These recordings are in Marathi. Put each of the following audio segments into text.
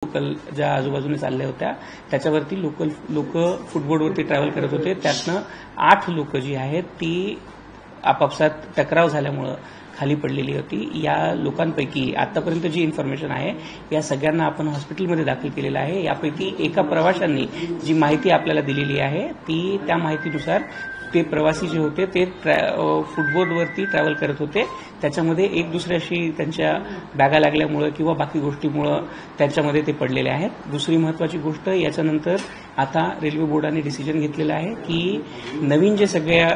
लोकल ज्या आजूबाजूने चालल्या होत्या त्याच्यावरती लोक फुटबोर्डवरती ट्रॅव्हल करत होते. त्यातनं 8 लोक जी आहेत ती आपापसात टकराव झाल्यामुळं खाली पडलेली होती. या लोकांपैकी आतापर्यंत जी इन्फॉर्मेशन आहे या सगळ्यांना आपण हॉस्पिटलमध्ये दाखल केलेलं आहे. यापैकी एका प्रवाशांनी जी माहिती आपल्याला दिलेली आहे ती त्या माहितीनुसार ते प्रवासी जे होते ते फुटबोर्डवरती ट्रॅव्हल करत होते. त्याच्यामध्ये एक दुसऱ्याशी त्यांच्या बॅगा लागल्यामुळं किंवा बाकी गोष्टीमुळं त्यांच्यामध्ये ते पडलेले आहेत. दुसरी महत्वाची गोष्ट, याच्यानंतर आता रेल्वे बोर्डाने डिसिजन घेतलेलं आहे की नवीन जे सगळ्या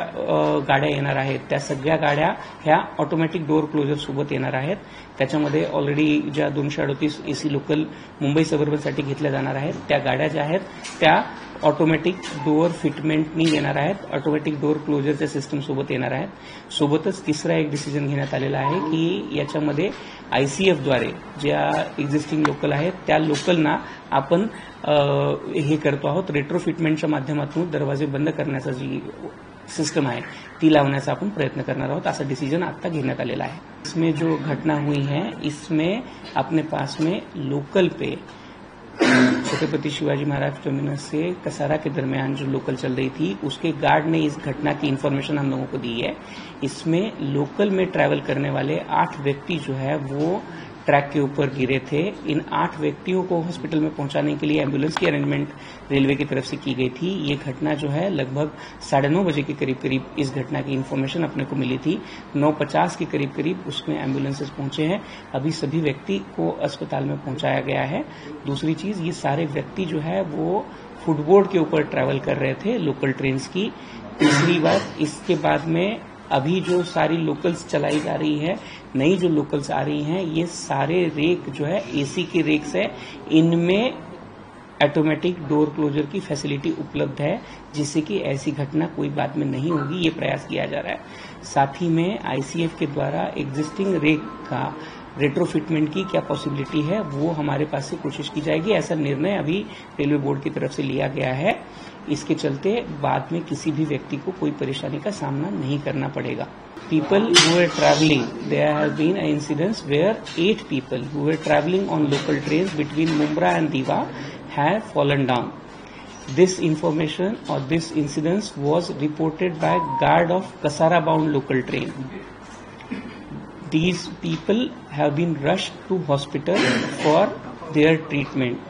गाड्या येणार आहेत त्या सगळ्या गाड्या ह्या ऑटोमॅटिक डोअर क्लोजर सोबत येणार आहेत. त्याच्यामध्ये ऑलरेडी ज्या 238 एसी लोकल मुंबई सबर्बनसाठी घेतल्या जाणार आहेत त्या गाड्या ज्या आहेत त्या ऑटोमॅटिक डोअर फिटमेंटनी येणार आहेत, ऑटोमॅटिक डोअर क्लोजरच्या सिस्टम सोबत येणार आहेत. सोबतच तिसरा एक डिसिजन घेण्यात आलेला आहे की याच्यामध्ये आयसीएफद्वारे ज्या एक्झिस्टिंग लोकल आहेत त्या लोकलना आपण हे करतो आहोत, रेट्रोफिटमेंटच्या माध्यमातून दरवाजे बंद करण्याचा जी सिस्टम है ती लावण्याचा आपण प्रयत्न करना आहोत, असा डिसीजन आता घेण्यात आलेला है. इसमें जो घटना हुई है इसमें अपने पास में लोकल पे छत्रपति शिवाजी महाराज टर्मिनस से कसारा के दरमियान जो लोकल चल रही थी उसके गार्ड ने इस घटना की इन्फॉर्मेशन हम लोगों को दी है. इसमें लोकल में ट्रैवल करने वाले 8 व्यक्ति जो है वो ट्रैक के ऊपर गिरे थे. इन 8 व्यक्तियों को हॉस्पिटल में पहुंचाने के लिए एम्बुलेंस की अरेंजमेंट रेलवे की तरफ से की गई थी. ये घटना जो है लगभग 9:30 बजे के करीब करीब इस घटना की इन्फॉर्मेशन अपने को मिली थी. 9:50 के करीब करीब उसमें एम्बुलेंसेस पहुंचे हैं. अभी सभी व्यक्ति को अस्पताल में पहुंचाया गया है. दूसरी चीज, ये सारे व्यक्ति जो है वो फुटबोर्ड के ऊपर ट्रैवल कर रहे थे लोकल ट्रेन की. तीसरी बात, इसके बाद में अभी जो सारी लोकल्स चलाई जा रही है, नई जो लोकल्स आ रही हैं, ये सारे रेक जो है एसी के रेक्स है. इनमें ऑटोमेटिक डोर क्लोजर की फैसिलिटी उपलब्ध है जिससे कि ऐसी घटना कोई बाद में नहीं होगी, ये प्रयास किया जा रहा है. साथ ही में आईसीएफ के द्वारा एग्जिस्टिंग रेक का रेट्रोफिटमेंट की क्या पॉसिबिलिटी है वो हमारे पास से कोशिश की जाएगी. ऐसा निर्णय अभी रेलवे बोर्ड की तरफ से लिया गया है. इसके चलते बाद में किसी भी व्यक्ति को कोई परेशानी का सामना नहीं करना पड़ेगा. People who were traveling, there have been incidents where 8 people who were traveling on local trains between Mumbai and Diva have fallen down. This information or this incident was reported by guard of Kasara bound local train. These people have been rushed to hospital for their treatment.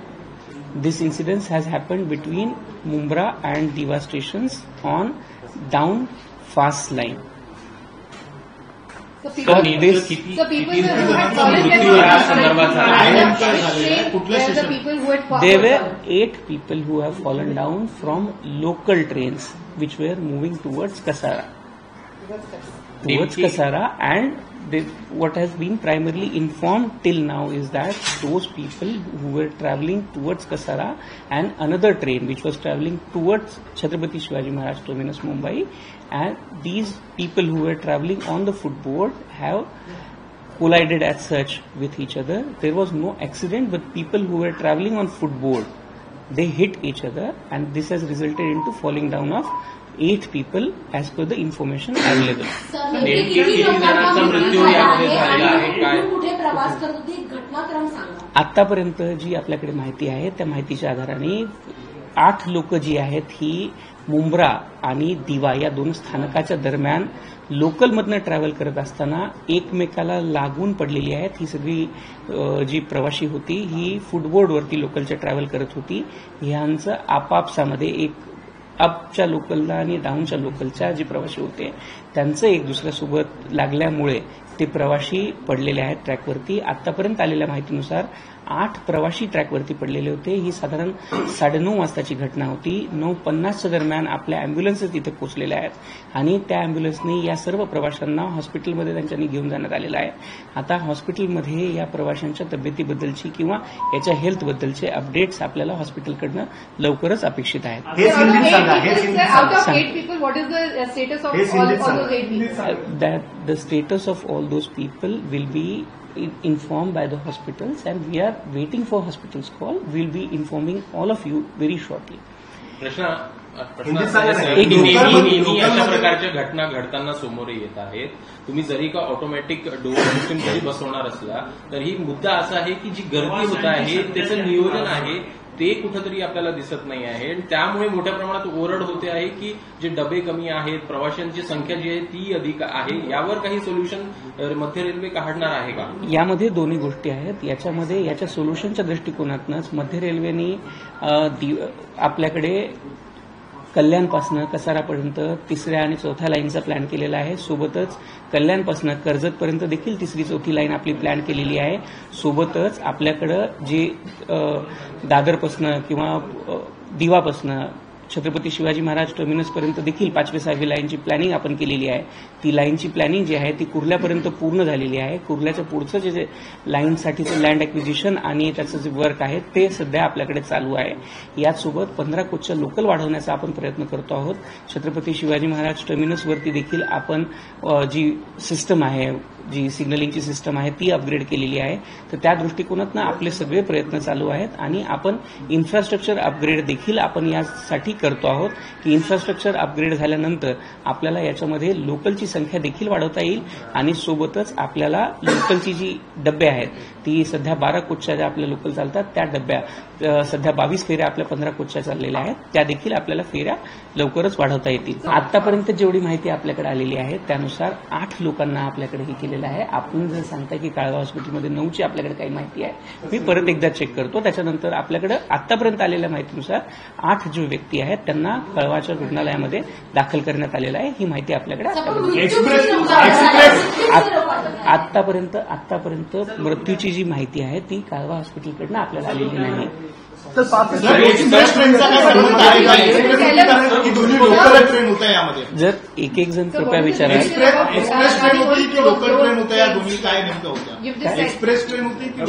This incident has happened between Mumbai and Diva stations on down fast line. So people who had fallen there were 8 people who have fallen down from local trains which were moving towards Kasara. And what has been primarily informed till now is that those people who were travelling towards Kasara and another train which was travelling towards Chhatrapati Shivaji Maharaj Terminus Mumbai, and these people who were travelling on the footboard have collided as such with each other. There was no accident, but people who were travelling on footboard, they hit each other and this has resulted into falling down of 8 people as per the information available. आतापर्यंत जी आपल्याकडे माहिती आहे त्या माहितीच्या आधाराने 8 लोक जी आहेत ही मुंब्रा आणि दिवा या 2 स्थानकाच्या दरम्यान लोकलमधनं ट्रॅव्हल करत असताना एकमेकाला लागून पडलेली आहेत. ही सगळी जी प्रवासी होती ही फुटबोर्डवरती लोकलच्या ट्रॅव्हल करत होती. ह्यांचं आपापसामध्ये एक अपच्या लोकलला आणि डाऊनच्या लोकलच्या जे प्रवासी होते त्यांचं एक दुसऱ्यासोबत लागल्यामुळे ते प्रवासी पडलेले आहेत ट्रॅकवरती. आतापर्यंत आलेल्या माहितीनुसार 8 प्रवासी ट्रॅकवरती पडलेले होते. ही साधारण 9:30 वाजताची घटना होती. 9:50च्या दरम्यान आपल्या अँब्युलन्सेस तिथे पोहोचलेल्या आहेत आणि त्या अँब्युलन्सने या सर्व प्रवाशांना हॉस्पिटलमध्ये त्यांच्यानी घेऊन जाण्यात आलेलं आहे. आता हॉस्पिटलमध्ये या प्रवाशांच्या तब्येतीबद्दलची किंवा याच्या हेल्थबद्दलचे अपडेट्स आपल्याला हॉस्पिटलकडनं लवकरच अपेक्षित आहेत. The status of all those people will be informed by the hospitals and we are waiting for hospitals call. We'll be informing all of you very shortly. प्रश्न नेहमी अशा प्रकारच्या घटना घडताना समोर येत आहेत. तुम्ही जरी का ऑटोमॅटिक डोअर सिस्टम जरी बसवणार असला तरी मुद्दा असा आहे की जी गर्दी होत आहे त्याचं नियोजन आहे ते कुठंतरी आपल्याला दिसत नाही आहे. आणि त्यामुळे मोठ्या प्रमाणात ओरड होते आहे की जे डबे कमी आहेत, प्रवाशांची संख्या जी आहे ती अधिक आहे. यावर काही सोल्युशन मध्य रेल्वे काढणार आहे का? यामध्ये दोन्ही गोष्टी आहेत. याच्या सोल्युशनच्या दृष्टिकोनातूनच मध्य रेल्वेने आपल्याकडे कल्याणपासनं कसारापर्यंत 3ऱ्या आणि 4थ्या लाईनचा प्लॅन केलेला आहे. सोबतच कल्याणपासनं कर्जतपर्यंत देखील 3री 4थी लाईन आपली प्लॅन केलेली आहे. सोबतच आपल्याकडं जे दादरपासनं किंवा दिवापासनं छत्रपती शिवाजी महाराज टर्मिनसपर्यंत देखील 5वी 6वी लाईनची प्लॅनिंग आपण केलेली आहे. ती लाईनची प्लॅनिंग जी आहे ती कुर्ल्यापर्यंत पूर्ण झालेली आहे. कुर्ल्याच्या पुढचं जे लाईनसाठीचं लँड ॲक्विजिशन आणि त्याचं जे वर्क आहे ते सध्या आपल्याकडे चालू आहे. याचसोबत 15 कोचच्या लोकल वाढवण्याचा आपण प्रयत्न करतो आहोत. छत्रपती शिवाजी महाराज टर्मिनसवरती देखील आपण जी सिस्टम आहे, जी सिग्नलिंगची सिस्टम आहे ती अपग्रेड केलेली आहे. तर त्या दृष्टिकोनातून आपले सगळे प्रयत्न चालू आहेत आणि आपण इन्फ्रास्ट्रक्चर अपग्रेड देखील आपण यासाठी करतो आहोत की इन्फ्रास्ट्रक्चर अपग्रेड झाल्यानंतर आपल्याला याच्यामध्ये लोकलची संख्या देखील वाढवता येईल आणि सोबतच आपल्याला लोकलची जी डब्बे आहेत ती सध्या 12 कोचच्या ज्या आपल्या लोकल चालतात त्या डब्या सध्या 22 फेऱ्या आपल्या 15 कोचच्या चाललेल्या आहेत. त्या देखील आपल्याला फेऱ्या लवकरच वाढवता येतील. आतापर्यंत जेवढी माहिती आपल्याकडे आलेली आहे त्यानुसार 8 लोकांना आपल्याकडे हे केलेलं आहे. आपण जर सांगताय की काळवा हॉस्पिटलमध्ये 9ची आपल्याकडे काही माहिती आहे, मी परत एकदा चेक करतो. त्याच्यानंतर आपल्याकडे आतापर्यंत आलेल्या माहितीनुसार 8 जो व्यक्ती आहेत त्यांना कळवाच्या रुग्णालयामध्ये दाखल करण्यात आलेलं आहे. ही माहिती आपल्याकडे आतापर्यंत मृत्यूची जी माहिती आहे ती काळवा हॉस्पिटलकडनं आपल्याला आलेली नाही. जर एक जण कृपया विचारा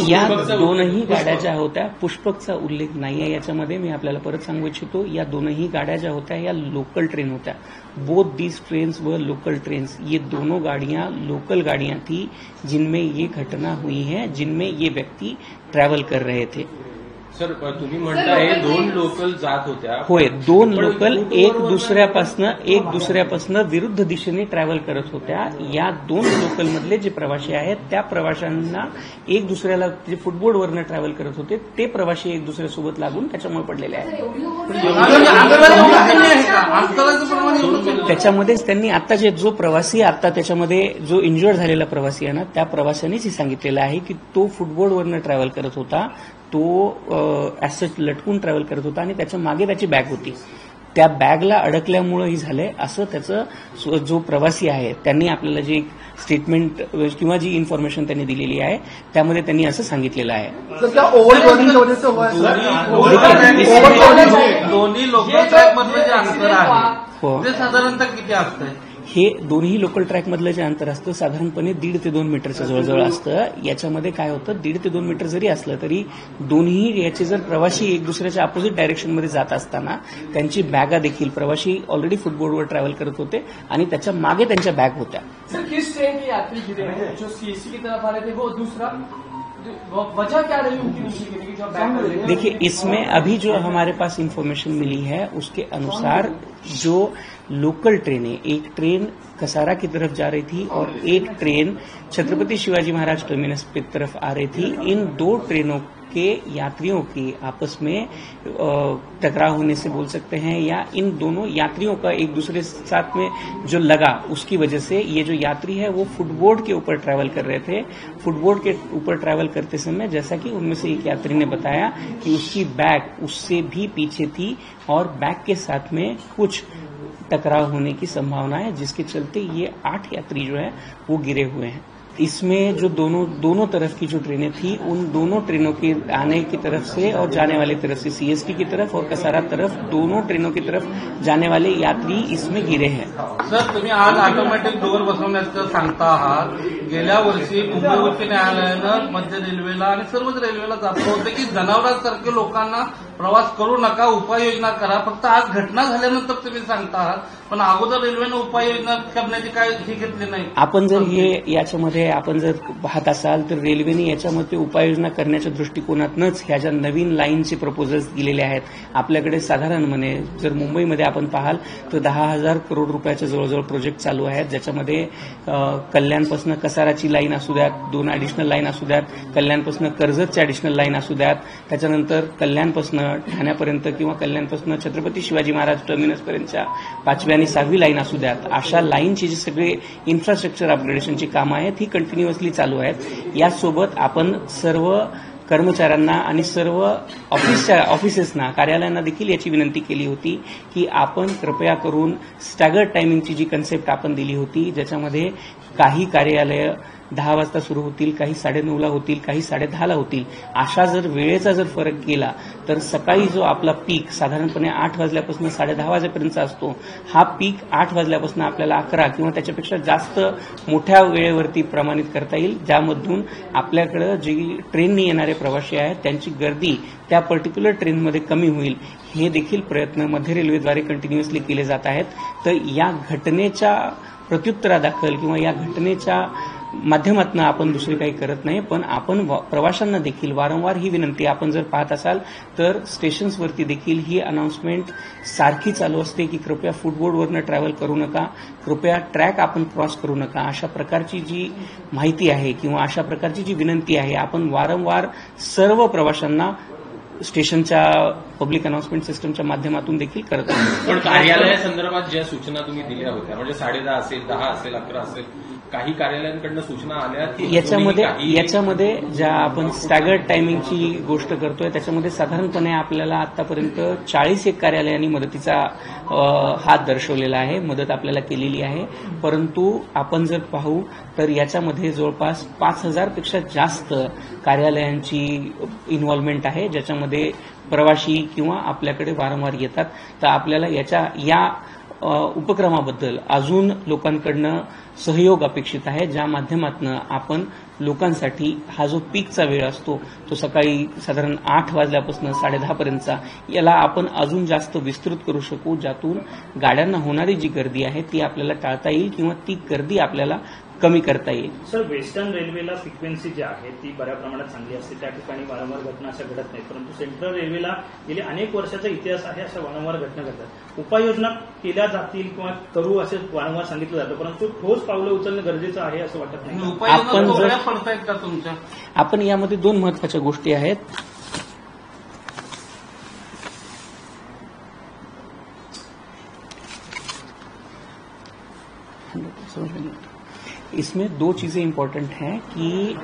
या दोनही गाड्या ज्या होत्या पुष्पकचा उल्लेख नाहीये याच्यामध्ये. मी आपल्याला परत सांगू इच्छितो या दोनही गाड्या ज्या होत्या या लोकल ट्रेन होत्या. बोथ दीज ट्रेन्स व लोकल ट्रेन्स, ये दोनों गाड़ियां लोकल गाड़ियां थी जिनमें ये घटना हुई है, जिनमें ये व्यक्ति ट्रॅव्हल कर रहे थे. सर तुम्ही म्हणताय 2 लोकल जात होत्या. होय, 2 लोकल एक दुसऱ्यापासून विरुद्ध दिशेने ट्रॅव्हल करत होत्या. या 2 लोकलमधले जे प्रवासी आहेत त्या प्रवाशांना एक दुसऱ्याला जे फुटबोर्डवरनं ट्रॅव्हल करत होते ते प्रवासी एक दुसऱ्यासोबत लागून त्याच्यामुळे पडलेले आहेत. त्याच्यामध्येच त्यांनी आता जो प्रवासी आता त्याच्यामध्ये जो इंज्युअर्ड झालेला प्रवासी आहे ना त्या प्रवाशांनीच हे सांगितलेलं आहे की तो फुटबोर्डवरनं ट्रॅव्हल करत होता. तो ऍज लटकून ट्रॅव्हल करत होता आणि त्याच्या मागे त्याची बॅग होती. त्या बॅगला अडकल्यामुळे ही झालंय असं त्याचं जो प्रवासी आहे त्यांनी आपल्याला जी स्टेटमेंट किंवा जी इन्फॉर्मेशन त्यांनी दिलेली आहे त्यामध्ये त्यांनी असं सांगितलेलं आहे. दोन्ही लोकल ट्रॅकमधलं जे अंतर आहे ते साधारणतः किती असतं? हे दोन्ही लोकल ट्रॅकमधलं जे अंतर असतं साधारणपणे 1.5 ते 2 मीटरच्या जवळजवळ असतं. याच्यामध्ये काय होतं 1.5 ते 2 मीटर जरी असलं तरी दोन्ही याचे जर प्रवासी एक दुसऱ्याच्या अपोजिट डायरेक्शनमध्ये जात असताना त्यांची बॅगा देखील प्रवासी ऑलरेडी फुटबोर्डवर ट्रॅव्हल करत होते आणि त्याच्या मागे त्यांच्या बॅग होत्या. किस ट्रेन के यात्री गिरे हैं जो सीएससी की तरफ आ रहे थे वो दूसरा वजह क्या रही उनकी नीचे गिरने की जो बैग? देखिए इसमें अभी जो हमारे पास इंफॉर्मेशन मिली है उसके अनुसार जो लोकल ट्रेनें, एक ट्रेन कसारा की तरफ जा रही थी और एक ट्रेन छत्रपति शिवाजी महाराज टर्मिनस की तरफ आ रही थी. इन 2 ट्रेनों के यात्रियों की आपस में टकराव होने से बोल सकते हैं या इन दोनों यात्रियों का एक दूसरे साथ में जो लगा उसकी वजह से ये जो यात्री है वो फुटबोर्ड के ऊपर ट्रैवल कर रहे थे. फुटबोर्ड के ऊपर ट्रैवल करते समय जैसा कि उनमें से एक यात्री ने बताया कि उसकी बैग उससे भी पीछे थी और बैग के साथ में कुछ टकराव होने की संभावना है जिसके चलते ये 8 यात्री जो है वो गिरे हुए हैं. इसमें जो दोनों तरफ की जो ट्रेनें थी उन दोनों ट्रेनों के आने की तरफ से और जाने वाली तरफ से सीएसटी की तरफ और कसारा तरफ दोनों ट्रेनों की तरफ जाने वाले यात्री इसमें गिरे हैं. सर तुम्ही आज ऑटोमॅटिक डोअर बसवण्याचं सांगता आहात. गेल्या वर्षी मुंबई उच्च न्यायालयानं मध्य रेल्वेला आणि सर्वच रेल्वेला जातं होतं की जनावरांसारखे लोकांना प्रवास करू नका, उपाययोजना करा. फक्त आज घटना झाल्यानंतर तुम्ही सांगता आहात, पण अगोदर रेल्वेनं उपाययोजना करण्याची काय हे घेतली नाही. आपण जर याच्यामध्ये आपण जर पाहत असाल तर रेल्वेने याच्यामध्ये उपाययोजना करण्याच्या दृष्टिकोनातूनच ह्या ज्या नवीन लाईनचे प्रपोजल्स दिलेले आहेत. आपल्याकडे साधारणपणे जर मुंबईमध्ये आपण पाहाल तर 10,000 करोड रुपयाचे जवळजवळ प्रोजेक्ट चालू आहेत, ज्याच्यामध्ये कल्याणपासून कसाराची लाईन असू द्यात, 2 ॲडिशनल लाईन असू द्यात, कल्याणपासून कर्जतची ॲडिशनल लाईन असू द्यात, त्याच्यानंतर कल्याणपासून ठाण्यापर्यंत किंवा कल्याणपासून छत्रपती शिवाजी महाराज टर्मिनसपर्यंतच्या 5वी आणि 6वी लाईन असू द्यात. अशा लाईनची जी सगळी इन्फ्रास्ट्रक्चर अपग्रेडेशनची कामं आहेत ही कंटिन्युअसली चालू आहेत. यासोबत आपण सर्व कर्मचाऱ्यांना आणि सर्व ऑफिसेसना, कार्यालयांना देखील याची विनंती केली होती की आपण कृपया करून स्टॅगर्ड टायमिंगची जी कन्सेप्ट आपण दिली होती, ज्याच्यामध्ये काही कार्यालय 10 वाजता सुरू होतील, काही 9:30ला होतील, काही 10:30ला होतील. अशा जर वेळेचा जर फरक केला तर सकाळी जो आपला पीक साधारणपणे 8 वाजल्यापासून 10:30 वाजेपर्यंत असतो, हा पीक 8 वाजल्यापासून आपल्याला 11 किंवा त्याच्यापेक्षा जास्त मोठ्या वेळेवरती प्रमाणित करता येईल, ज्यामधून आपल्याकडे जी ट्रेननी येणारे प्रवासी आहेत त्यांची गर्दी त्या पर्टिक्युलर ट्रेनमध्ये कमी होईल. हे देखील प्रयत्न मध्य रेल्वेद्वारे कंटिन्युअसली केले जात आहेत. तर या घटनेच्या प्रत्युत्तरादाखल किंवा या घटनेच्या माध्यमातून आपण दुसरी काही करत नाही, पण आपण प्रवाशांना देखील वारंवार ही विनंती, आपण जर पाहत असाल तर स्टेशन्सवरती देखील ही अनाउन्समेंट सारखी चालू असते की कृपया फुटबोर्डवरनं ट्रॅव्हल करू नका, कृपया ट्रॅक आपण क्रॉस करू नका. अशा प्रकारची जी माहिती आहे किंवा अशा प्रकारची जी विनंती आहे आपण वारंवार सर्व प्रवाशांना स्टेशनच्या पब्लिक अनाउन्समेंट सिस्टमच्या माध्यमातून देखील करत आहोत. पण कार्यालयासंदर्भात ज्या सूचना तुम्ही दिल्या होत्या, म्हणजे 10:30 असेल, 10 असेल, 11 असेल, काही कार्यालयांकडून सूचना आल्या की याच्यामध्ये ज्या आपण स्टॅगर्ड टायमिंगची गोष्ट करतोय त्याच्यामध्ये साधारणपणे आपल्याला आतापर्यंत 41 कार्यालयांनी मदतीचा हात दर्शवलेला आहे, मदत आपल्याला केलेली आहे. परंतु आपण जर पाहू तर याच्यामध्ये जवळपास 5,000 पेक्षा जास्त कार्यालयांची इन्व्हॉल्वमेंट आहे, ज्याच्यामध्ये प्रवासी किंवा आपल्याकडे वारंवार येतात. तर आपल्याला या उपक्रमाबद्दल अजून लोकांकडनं सहयोग अपेक्षित आहे, ज्या माध्यमातून आपण लोकांसाठी हा जो पीकचा वेळ असतो तो सकाळी साधारण 8 वाजल्यापासून 10:30 पर्यंतचा, याला आपण अजून जास्त विस्तृत करू शकू, ज्यातून गाड्यांना होणारी जी गर्दी आहे ती आपल्याला टाळता येईल किंवा ती गर्दी आपल्याला कमी करता येईल. सर, वेस्टर्न रेल्वेला फ्रिक्वेन्सी जी आहे ती बऱ्या प्रमाणात चांगली असते, त्या ठिकाणी वारंवार घटना अशा घडत नाहीत. परंतु सेंट्रल रेल्वेला गेली अनेक वर्षाचा इतिहास आहे, अशा वारंवार घटना घडतात. उपाययोजना केल्या जातील किंवा करू असे वारंवार सांगितलं जातं, परंतु ठोस पावलं उचलणं गरजेचं आहे असं वाटत नाही. आपण यामध्ये 2 महत्वाच्या गोष्टी आहेत. इसमें 2 चीजें इम्पॉर्टंट हैं की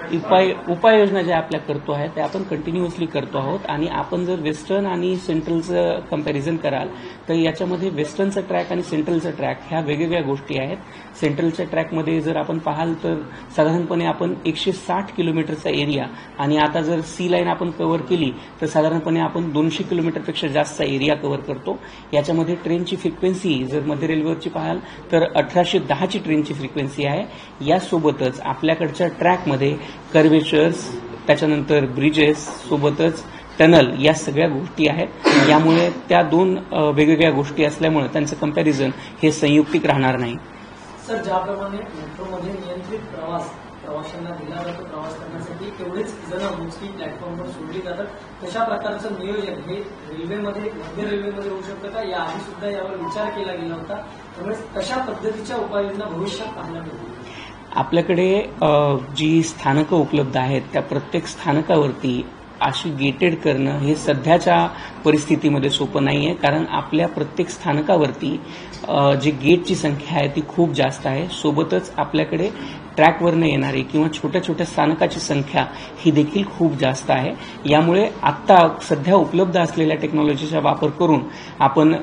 उपाययोजना ज्या आपल्या करतो आहे त्या आपण कंटिन्युअसली करतो आहोत. आणि आपण जर वेस्टर्न आणि सेंट्रलचं कंपॅरिझन कराल तर याच्यामध्ये वेस्टर्नचा ट्रॅक आणि सेंट्रलचा ट्रॅक ह्या वेगवेगळ्या गोष्टी आहेत. सेंट्रलच्या ट्रॅकमध्ये जर आपण पाहाल तर साधारणपणे आपण 160 किलोमीटरचा एरिया, आणि आता जर सी लाईन आपण कव्हर केली तर साधारणपणे आपण 200 किलोमीटरपेक्षा जास्तचा एरिया कव्हर करतो. याच्यामध्ये ट्रेनची फ्रिक्वेन्सी जर मध्य रेल्वेवरची पाहाल तर 1810ची ट्रेनची फ्रिक्वेन्सी आहे. यासोबतच आपल्याकडच्या ट्रॅकमध्ये कर्वेचर्स, त्याच्यानंतर ब्रिजेस, सोबतच टनल, या सगळ्या गोष्टी आहेत. यामुळे त्या 2 वेगवेगळ्या गोष्टी असल्यामुळे त्यांचं कंपॅरिझन हे संयुक्तिक राहणार नाही. सर, ज्याप्रमाणे मेट्रोमध्ये नियंत्रित प्रवाशांना दिला जातो प्रवास करण्यासाठी, तेवढेच जण मोजकी प्लॅटफॉर्मवर सोडली जातात, तशा प्रकारचं नियोजन हे मध्य रेल्वेमध्ये होऊ शकतं का? याआधी सुद्धा यावर विचार केला गेला होता, त्यामुळे तशा पद्धतीच्या उपाययोजना भविष्यात पाहायला मिळतील. आपल्याकडे जी स्थानकं उपलब्ध आहेत त्या प्रत्येक स्थानकावरती अशी गेटेड करणं हे सध्याच्या परिस्थितीमध्ये सोपं नाहीये, कारण आपल्या प्रत्येक स्थानकावरती जी गेटची संख्या आहे ती खूप जास्त आहे. सोबतच आपल्याकडे ट्रॅकवरनं येणारी किंवा छोट्या छोट्या स्थानकाची संख्या ही देखील खूप जास्त आहे. यामुळे आत्ता सध्या उपलब्ध असलेल्या टेक्नॉलॉजीचा वापर करून आपण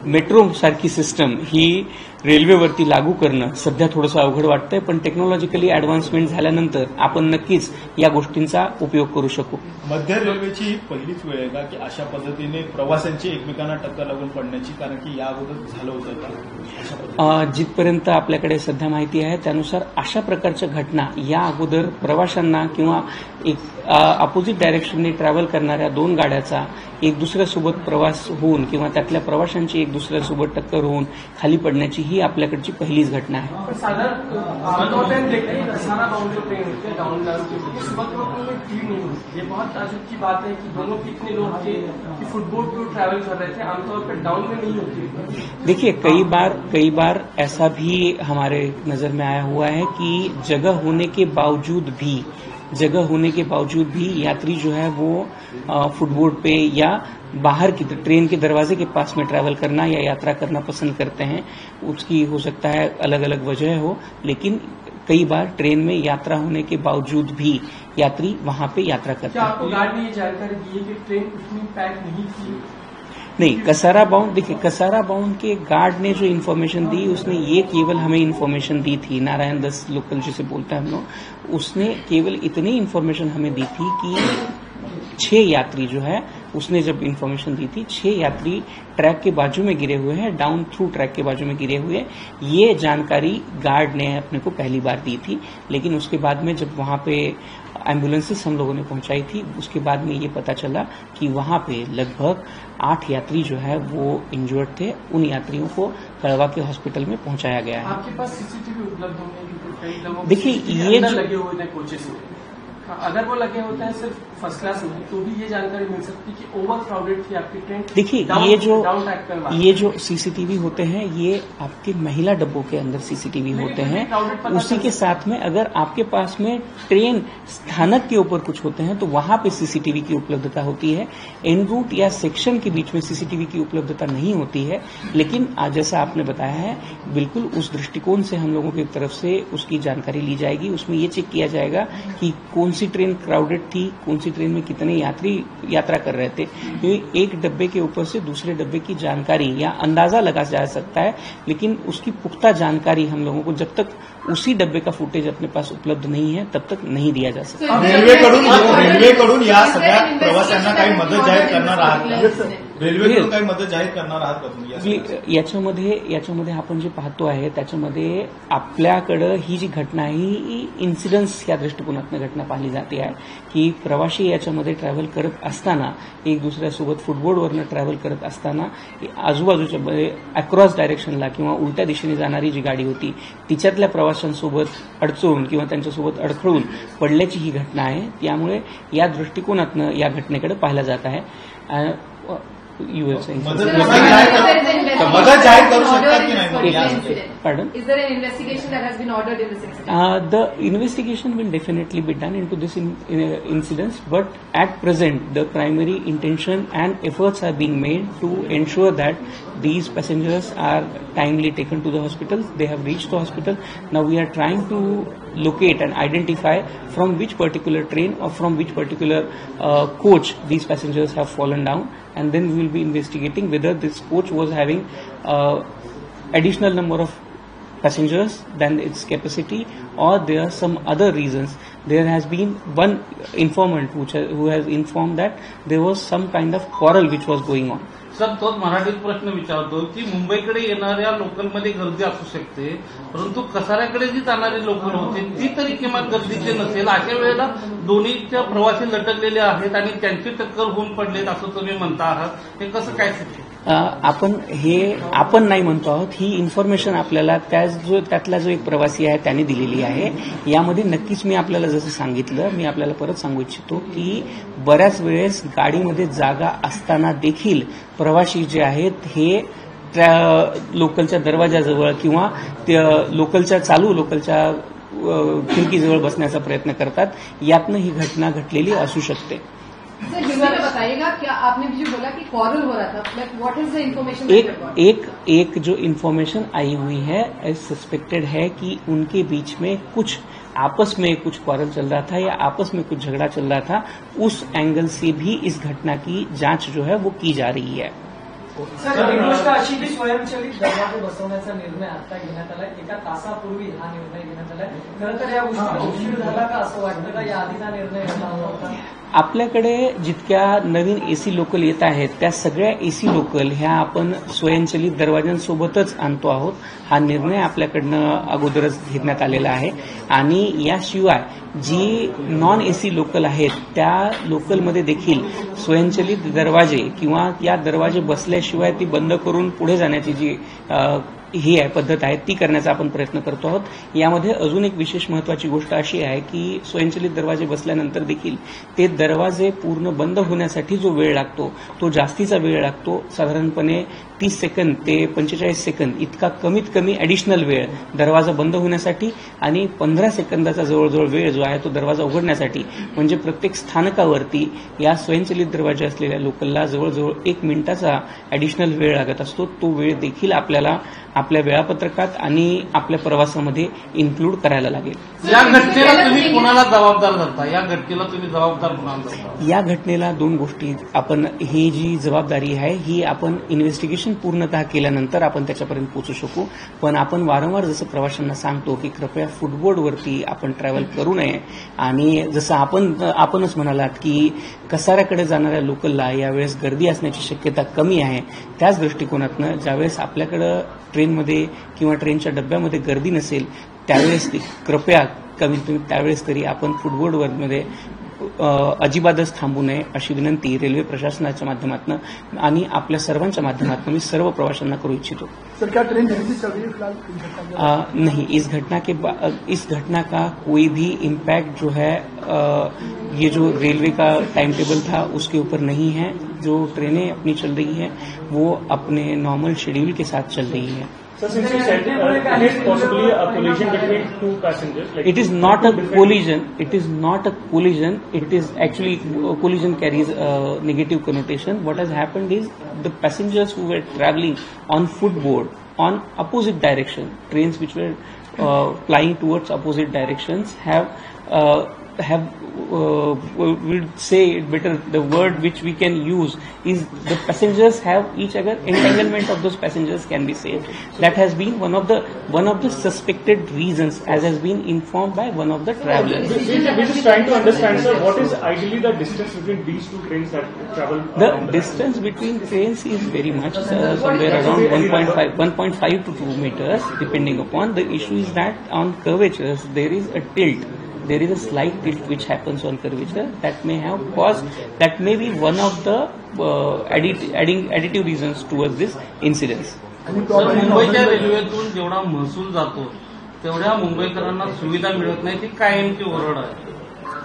मेट्रो सारखी सिस्टम ही रेल्वेवरती लागू करणं सध्या थोडंसं अवघड वाटतंय, पण टेक्नॉलॉजिकली ऍडव्हान्समेंट झाल्यानंतर आपण नक्कीच या गोष्टींचा उपयोग करू शकू. मध्य रेल्वेची ही पहिलीच वेळ आहे का की अशा पद्धतीने प्रवाशांची एकमेकांना टक्कर लागून पडण्याची, कारण की या अगोदर झालं होतं? जिथपर्यंत आपल्याकडे सध्या माहिती आहे त्यानुसार अशा प्रकारच्या घटना या अगोदर प्रवाशांना किंवा एक अपोजिट डायरेक्शनने ट्रॅव्हल करणाऱ्या 2 गाड्याचा एक दुसऱ्यासोबत प्रवास होऊन किंवा त्यातल्या प्रवाशांची एक दुसऱ्यासोबत टक्कर होऊन खाली पडण्याची ही आपल्याकडची पहिलीच घटना आहे. ये बहुत ताजुब की बात है कि दोनों कितने लोग थे कि फुटबॉल पर ट्रैवल कर रहे थे, आमतौर पर डाउन में नहीं होती. देखिए कई बार ऐसा भी हमारे नजर में आया हुआ है कि जगह होने के बावजूद भी यात्री जो है वो फुटबोर्ड पे या बाहर की ट्रेन के दरवाजे के पास में ट्रैवल करना या यात्रा करना पसंद करते हैं. उसकी हो सकता है अलग अलग वजह हो, लेकिन कई बार ट्रेन में यात्रा होने के बावजूद भी यात्री वहां पे यात्रा करते हैं. क्या आपको गार्ड ने ये जानकारी दी है कि ट्रेन उतनी पैक नहीं थी? नहीं, कसारा बाउंड के गार्ड ने जो इन्फॉर्मेशन दी उसने ये केवल हमें इन्फॉर्मेशन दी थी, नारायण 10 लोकल जिसे बोलते हैं हम लोग, उसने केवल इतनी इन्फॉर्मेशन हमें दी थी कि 6 यात्री जो है, उसने जब इन्फॉर्मेशन दी थी 6 यात्री ट्रैक के बाजू में गिरे हुए हैं, डाउन थ्रू ट्रैक के बाजू में गिरे हुए. ये जानकारी गार्ड ने अपने को पहली बार दी थी, लेकिन उसके बाद में जब वहां पे एम्बुलेंसेस हम लोगों ने पहुंचाई थी, उसके बाद में ये पता चला कि वहां पे लगभग 8 यात्री जो है वो इंजर्ड थे. उन यात्रियों को कड़वा के हॉस्पिटल में पहुंचाया गया है. आपके पास सीसीटीवी उपलब्ध होंगे? कई लोगों देखिए, ये जो लगे हुए थे कोचेस में, अगर वो लगे होते हैं सिर्फ फर्स्ट क्लास में, तो भी ये जानकारी मिल सकती कि ओवर क्राउडेड थी आपकी ट्रेन. देखिए, ये जो सीसीटीवी होते हैं ये आपके महिला डब्बों के अंदर सीसीटीवी होते हैं. उसी के साथ में अगर आपके पास में ट्रेन स्थानक के ऊपर कुछ होते हैं तो वहां पे सीसीटीवी की उपलब्धता होती है. एन रूट या सेक्शन के बीच में सीसीटीवी की उपलब्धता नहीं होती है. लेकिन आज जैसा आपने बताया है, बिल्कुल उस दृष्टिकोण से हम लोगों की तरफ से उसकी जानकारी ली जाएगी. उसमें ये चेक किया जाएगा कि कौन सी ट्रेन क्राउडेड थी, कौन सी ट्रेन में कितने यात्री यात्रा कर रहे थे. क्योंकि एक डब्बे के ऊपर से दूसरे डब्बे की जानकारी या अंदाजा लगा जा सकता है, लेकिन उसकी पुख्ता जानकारी हम लोगों को जब तक उसी डब्बे का फुटेज अपने पास उपलब्ध नहीं है तब तक नहीं दिया जा सकता. रेल्वेकडून या सगळ्या प्रवाशांना काही मदत जाहीर करणार आहात का? रेल्वेकडून काही मदत जाहीर करणार आहात का तुम्ही? याच्यामध्ये आपण जे पाहतो आहे त्याच्यामध्ये आपल्याकडं ही जी घटना आहे ही इन्सिडन्स या दृष्टिकोनातून घटना पाहिली जाते आहे की प्रवासी याच्यामध्ये ट्रॅव्हल करत असताना एक दुसऱ्यासोबत फुटबोर्डवरनं ट्रॅव्हल करत असताना आजूबाजूच्या अक्रॉस डायरेक्शनला किंवा उलट्या दिशेने जाणारी जी गाडी होती तिच्यातल्या प्रवाशांसोबत अडचून किंवा त्यांच्यासोबत अडखळून पडल्याची ही घटना आहे. त्यामुळे या दृष्टिकोनातनं या घटनेकडे पाहिलं जात आहे. मदत जाहीर करू शकतात की नाही? Pardon? Is there an investigation that has been ordered in this incident? The investigation will definitely be done into this incidents, but at present the primary intention and efforts are being made to ensure that these passengers are timely taken to the hospital. They have reached the hospital. Now we are trying to locate and identify from which particular train or from which particular coach these passengers have fallen down, and then we will be investigating whether this coach was having additional number of passengers than its capacity, or there are some other reasons. There has been one informant who has informed that there was some kind of quarrel which was going on. Sir, तोच मराठीत प्रश्न विचारतो की मुंबईकडे येणाऱ्या लोकलमध्ये गर्दी असू शकते, परंतु कसाऱ्याकडे जी जाणारी लोकल होती ती तरी किमान गर्दीची नसेल. अशा वेळेला दोन्हीच्या प्रवासी लटकलेले आहेत आणि त्यांची टक्कर होऊन पडलेत असं तुम्ही म्हणता आहात, हे कसं काय शक्य? आपण नाही म्हणतो आहोत. ही इन्फॉर्मेशन आपल्याला त्यातला जो एक प्रवासी आहे त्याने दिलेली आहे. यामध्ये नक्कीच मी आपल्याला जसं सांगितलं, मी आपल्याला परत सांगू इच्छितो की बऱ्याच वेळेस गाडीमध्ये जागा असताना देखील प्रवासी जे आहेत हे लोकलच्या दरवाजाजवळ किंवा लोकलच्या खिडकीजवळ बसण्याचा प्रयत्न करतात. यातनं ही घटना घडलेली असू शकते. सर, हिंदी में बताइएगा, क्या आपने भी जो बोला कि क्वारल हो रहा था, व्हाट इज द इन्फॉर्मेशन? एक जो इन्फॉर्मेशन आई हुई है, सस्पेक्टेड है कि उनके बीच में कुछ आपस में कुछ क्वारल चल रहा था या आपस में कुछ झगड़ा चल रहा था. उस एंगल से भी इस घटना की जांच जो है वो की जा रही है. सर, एक गोष्ट अशी की स्वयंचलित दरवाजे बसवण्याचा निर्णय आता घेण्यात आला. एका तासापूर्वी हा निर्णय घेण्यात आला. खरं तर या गोष्टीला उशीर झाला का असं वाटतं का? या आधीचा निर्णय घेतला होता? आपल्याकडे जितक्या नवीन एसी लोकल येत आहेत त्या सगळ्या एसी लोकल ह्या आपण स्वयंचलित दरवाजांसोबतच आणतो आहोत. हा निर्णय आपल्याकडनं अगोदरच घेण्यात आलेला आहे आणि याशिवाय जी नॉन एसी लोकल आहेत त्या लोकलमध्ये देखील स्वयंचलित दरवाजे किंवा या दरवाजे बसल्याशिवाय ती बंद करून पुढे जाण्याची जी ही आहे पद्धत आहे ती करण्याचा आपण प्रयत्न करतो आहोत. यामध्ये अजून एक विशेष महत्वाची गोष्ट अशी आहे की स्वयंचलित दरवाजे बसल्यानंतर देखील ते दरवाजे पूर्ण बंद होण्यासाठी जो वेळ लागतो तो जास्तीचा वेळ लागतो. साधारणपणे 30 सेकंद ते 45 सेकंद इतका कमीत कमी ॲडिशनल वेळ दरवाजा बंद होण्यासाठी आणि 15 सेकंदाचा जवळजवळ वेळ जो आहे तो दरवाजा उघडण्यासाठी. म्हणजे प्रत्येक स्थानकावरती या स्वयंचलित दरवाजे असलेल्या लोकलला जवळजवळ 1 मिनिटाचा ॲडिशनल वेळ लागत असतो. तो वेळ देखील आपल्याला आपल्या वेळापत्रकात आणि आपल्या प्रवासामध्ये इन्क्लूड करायला लागेल. या घटनेला तुम्ही कोणाला जबाबदार धरता? या घटनेला तुम्ही जबाबदार कोणाला धरता? या घटनेला 2 गोष्टी आपण ही जी जबाबदारी आहे ही आपण इन्व्हेस्टिगेशन पूर्णतः केल्यानंतर आपण त्याच्यापर्यंत पोहोचू शकू. पण आपण वारंवार जसं प्रवाशांना सांगतो की कृपया फुटबोर्डवरती आपण ट्रॅव्हल करू नये आणि जसं आपणच म्हणालात की कसाऱ्याकडे जाणाऱ्या लोकलला यावेळेस गर्दी असण्याची शक्यता कमी आहे. त्याच दृष्टिकोनातनं ज्यावेळेस आपल्याकडं ट्रेनमध्ये किंवा ट्रेनच्या डब्यामध्ये गर्दी नसेल त्यावेळेस कृपया कमीत कमी त्यावेळेस तरी आपण फुटबोर्डवरमध्ये अजिबातच थांबू नये अशी विनंती रेल्वे प्रशासनाच्या माध्यमातून आणि आपल्या सर्वांच्या माध्यमातून मी सर्व प्रवाशांना करू इच्छितो. सर क्या ट्रेन जल्दी चल रही है फिलहाल? नहीं, इस घटना का कोई भी इम्पैक्ट जो है ये जो रेलवे का टाइम टेबल था उसके ऊपर नहीं है. जो ट्रेनें अपनी चल रही हैं वो अपने नॉर्मल शेड्यूल के साथ चल रही है. So since you said it is possibly a collision between 2 passengers. Like it is not a collision. It is not a collision. It is actually collision carries a negative connotation. What has happened is the passengers who were traveling on footboard on opposite direction, trains which were flying towards opposite directions have we'll say it better. The word which we can use is the passengers have each other. Entanglement of those passengers can be said. That has been one of the suspected reasons, as has been informed by one of the travelers. We're just trying to understand, sir, what is ideally the distance between these 2 trains that travel? The distance between trains is very much somewhere around 1.5 to 2 meters, depending upon. The issue is that on curvatures there is a tilt. There is a slight tilt which happens on curvature that may have caused, that may be one of the additive reasons towards this incidence. मुंबईच्या रेल्वेतून जेवढा महसूल जातो तेवढ्या मुंबईकरांना सुविधा मिळत नाही ती कायमची ओरड आहे.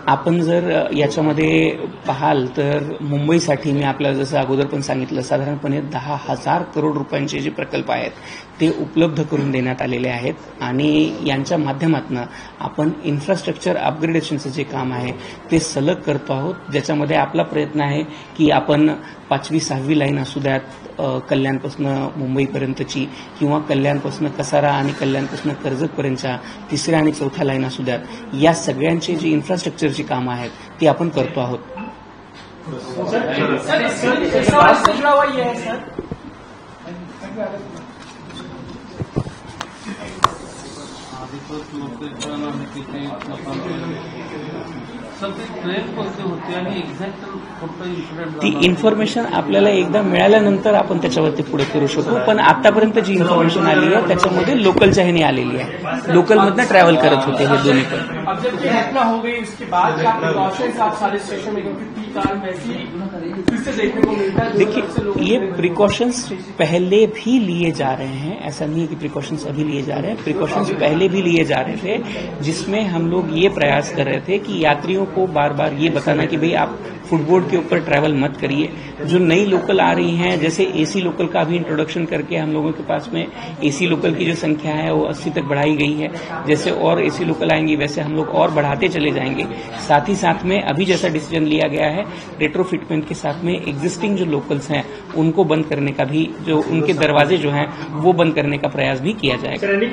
आपण जर याच्यामध्ये पाहाल तर मुंबईसाठी मी आपल्याला जसं अगोदर पण सांगितलं साधारणपणे 10,000 करोड रुपयांचे जे प्रकल्प आहेत ते उपलब्ध करून देण्यात आलेले आहेत आणि यांच्या माध्यमातून आपण इन्फ्रास्ट्रक्चर अपग्रेडेशनचं जे काम आहे ते सलग करतो आहोत. ज्याच्यामध्ये आपला प्रयत्न आहे की आपण 5वी 6वी लाईन असू द्यात कल्याणपासून मुंबईपर्यंतची किंवा कल्याणपासून कसारा आणि कल्याणपासून कर्जतपर्यंतच्या 3ऱ्या आणि 4थ्या लाईन असू द्यात या सगळ्यांची जी इन्फ्रास्ट्रक्चरची कामं आहेत ती आपण करतो आहोत. ती इन्फॉर्मेशन आपल्याला एकदा मिळाल्यानंतर आपण त्याच्यावरती पुढे करू शकू. पण आतापर्यंत जी इन्फॉर्मेशन आली आहे त्याच्यामध्ये लोकलच्या ह्याने आलेली आहे. लोकलमधनं ट्रॅव्हल करत होते हे दोन्ही पण. अब जब ये घटना हो गई उसके बाद क्या प्रिकॉशंस आप सारे स्टेशन में क्योंकि कार वैसी फिर से देखने को मिलता है? देखिए ये प्रिकॉशंस पहले भी लिए जा रहे हैं. ऐसा नहीं है कि प्रिकॉशंस अभी लिए जा रहे हैं. प्रिकॉशंस पहले भी लिए जा रहे थे जिसमें हम लोग ये प्रयास कर रहे थे कि यात्रियों को बार बार ये बताना कि भाई आप फुटबोर्ड के ऊपर ट्रैवल मत करिए. जो नई लोकल आ रही हैं जैसे एसी लोकल का भी इंट्रोडक्शन करके हम लोगों के पास में एसी लोकल की जो संख्या है वो 80 तक बढ़ाई गई है. जैसे और एसी लोकल आएंगी वैसे हम लोग और बढ़ाते चले जाएंगे. साथ ही साथ में अभी जैसा डिसीजन लिया गया है रेट्रोफिटमेंट के साथ में एग्जिस्टिंग जो लोकल्स हैं उनको बंद करने का भी, जो उनके दरवाजे जो हैं वो बंद करने का प्रयास भी किया जाएगा.